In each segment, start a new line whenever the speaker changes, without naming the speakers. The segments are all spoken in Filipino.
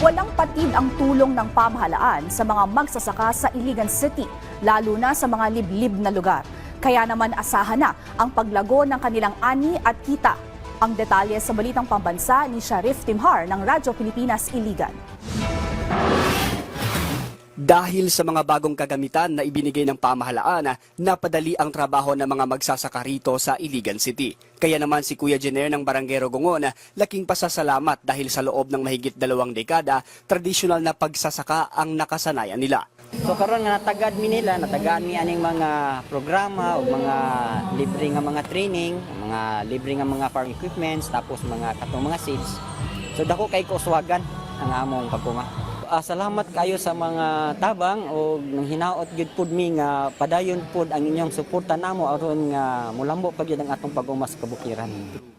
Walang patid ang tulong ng pamahalaan sa mga magsasaka sa Iligan City, lalo na sa mga liblib na lugar. Kaya naman asahan na ang paglago ng kanilang ani at kita. Ang detalye sa Balitang Pambansa ni Sharif Timhar ng Radyo Pilipinas Iligan.
Dahil sa mga bagong kagamitan na ibinigay ng pamahalaan, napadali ang trabaho ng mga magsasaka rito sa Iligan City. Kaya naman si Kuya Jenner ng Barangay Rogongon, laking pasasalamat dahil sa loob ng mahigit 2 dekada, tradisyonal na pagsasaka ang nakasanayan nila.
So karon nga natagad mi nila, natagaan mi aning mga programa o mga libre nga mga training, mga libre nga mga farm equipments, tapos mga katong mga seeds. So dako kay kuswagan ang among pagkuma. Salamat kayo sa mga tabang o nang hinaot gyud pud mi nga padayon pud ang inyong suporta namo aron nga mulambo pa gyud ang atong pag-umas kabukiran.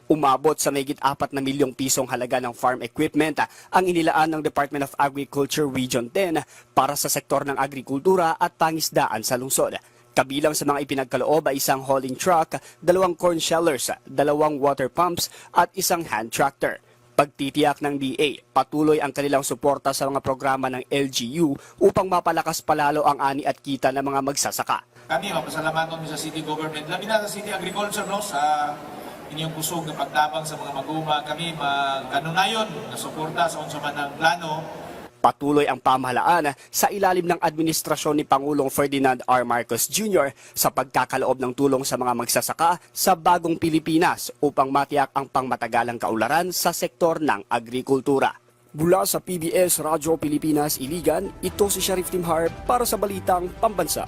Umabot sa mahigit 4 na milyong pisong halaga ng farm equipment ang inilaan ng Department of Agriculture Region 10 para sa sektor ng agrikultura at pangisdaan sa lungsod. Kabilang sa mga ipinagkaloob ay isang hauling truck, 2 corn shellers, 2 water pumps at isang hand tractor. Pagtitiyak ng DA, patuloy ang kanilang suporta sa mga programa ng LGU upang mapalakas palalo ang ani at kita ng mga magsasaka.
Kami mapasalamatan sa City Government, labi na sa City Agriculture, no, sa inyong kusog na pagtabang sa mga maguma. Kami magkanunayon na suporta sa unsa man ang plano.
Patuloy ang pamahalaan sa ilalim ng administrasyon ni Pangulong Ferdinand R. Marcos Jr. sa pagkakaloob ng tulong sa mga magsasaka sa bagong Pilipinas upang matiyak ang pangmatagalang kaunlaran sa sektor ng agrikultura. Mula sa PBS Radyo Pilipinas Iligan, ito si Sharif Timhar para sa Balitang Pambansa.